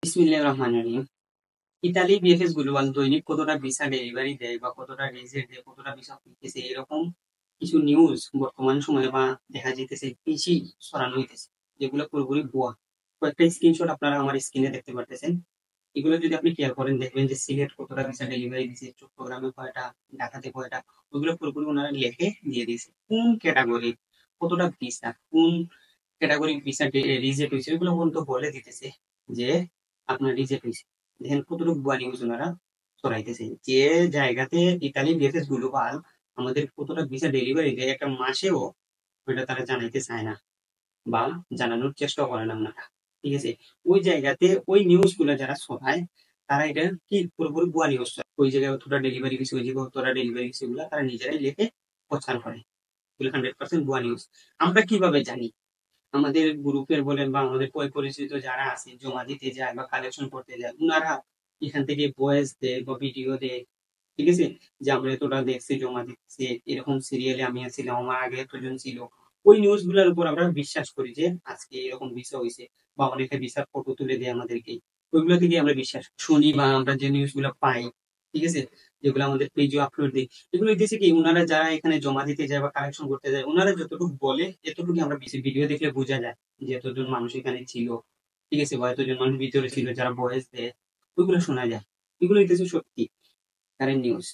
বিসমিল্লাহির রহমানির রহিম। Italy BFS global দৈনিক কতটা ভিসা ডেলিভারি দেয় বা কতটা রিজেক্ট দেয়, কতটা ভিসা পেতেছে, এরকম কিছু নিউজ বর্তমান সময়ে বা দেখা যাইতেছে বেশি ছড়ানো হইতেছে, যেগুলো পুরোপুরি ভুয়া। কয়েকটা স্ক্রিনশট আপনারা আমার স্ক্রিনে দেখতে পারতেছেন। এগুলো যদি আপনি খেয়াল করেন দেখবেন যে সিলেট কতটা ভিসা ডেলিভারি দিচ্ছে, চট্টগ্রামে কয়টা, ঢাকাতে কয়টা, ওইগুলো পুরোপুরি ওনারা লিখে দিয়ে দিয়েছে। কোন ক্যাটাগরি কতটা ভিসা, কোন ক্যাটাগরি ভিসা রিজেক্ট হয়েছে, ওইগুলো পর্যন্ত বলে দিতেছে যে আপনার রিজেক্ট হয়েছে। দেখেন কতটুকু ভুয়া নিউজ ওনারা ছড়াইতেছে। যে জায়গাতে ইতালি বিএফএস গ্লোবাল আমাদের কতটা ভিসা ডেলিভারি দেয় একটা মাসেও, ওইটা তারা জানাইতে চায় না বা জানানোর চেষ্টা করেন আপনারা। ঠিক আছে, ওই জায়গাতে ওই নিউজ গুলো যারা ছড়ায় তারা এটা কি পুরোপুরি ভুয়া নিউজ। ওই জায়গায় অতটা ডেলিভারি হয়েছে, ওই জায়গায় অতটা ডেলিভারি হয়েছে, এগুলো তারা নিজেরাই লিখে প্রচার করে। এগুলো 100% ভুয়া নিউজ। আমরা কিভাবে জানি? আমাদের গ্রুপের বলেন বা আমাদের পরিচিত যারা আছে জমা দিতে যায় বা কালেকশন করতে যায়, উনারা এখান থেকে ভয়েস দেয় বা ভিডিও দেয়। ঠিক আছে, যে আমরা এতটা দেখছি জমা দিচ্ছে, এরকম সিরিয়ালে আমি ছিলাম, আমার আগে এতজন ছিল। ওই নিউজ গুলোর উপর আমরা বিশ্বাস করি যে আজকে এরকম বিষয় হয়েছে, বা অনেকে বিচার ফটো তুলে দেয় আমাদেরকে। ওইগুলো থেকে আমরা বিশ্বাস শুনি বা আমরা যে নিউজ গুলো পাই, ঠিক আছে, যেগুলো আমাদের পেজে আপলোড দিই, এগুলো হইতেছে কি ওনারা যারা এখানে জমা দিতে যায় বা কালেকশন করতে যায়, ওনারা যতটুকু বলে এতটুকু আমরা বেশি ভিডিও দেখলে বোঝা যায় যে এতজন মানুষ এখানে ছিল। ঠিক আছে, বা এতজন মানুষ ভিতরে ছিল যারা ভয়েস দেয়, ওইগুলো শোনা যায়। এগুলো হইতেছে সত্যি কারেন্ট নিউজ।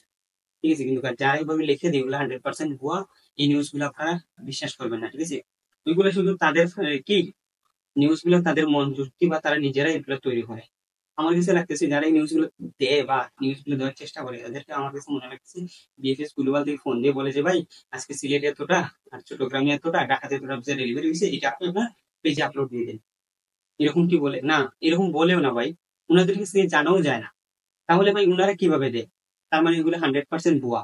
ঠিক আছে, কিন্তু যারা এইভাবে লিখে দেয় ওগুলো 100% ভুয়া। এই নিউজ গুলো আপনারা বিশ্বাস করবেন না। ঠিক আছে, ওইগুলো শুধু তাদের কি নিউজ গুলো তাদের মন যুক্তি বা তারা নিজেরাই এগুলো তৈরি করে। আমার কাছে লাগতেছে যারা এই নিউজ গুলো দেয় বা নিউজ গুলো দেওয়ার চেষ্টা করে, তাদেরকে আমার কাছে মনে লাগতেছে বিএফএস গ্লোবাল থেকে ফোন দিয়ে বলে যে ভাই আজকে সিলেটে এতটা, আর চট্টগ্রামে এতটা, ঢাকাতে এতটা ডেলিভারি হয়েছে, এটা আপনি আপনার পেজে আপলোড দিয়ে দেন। এরকম কি বলে না, এরকম বলেও না ভাই, ওনাদের কাছে জানাও যায় না। তাহলে ভাই ওনারা কিভাবে দেয়? তার মানে এগুলো 100% ভুয়া।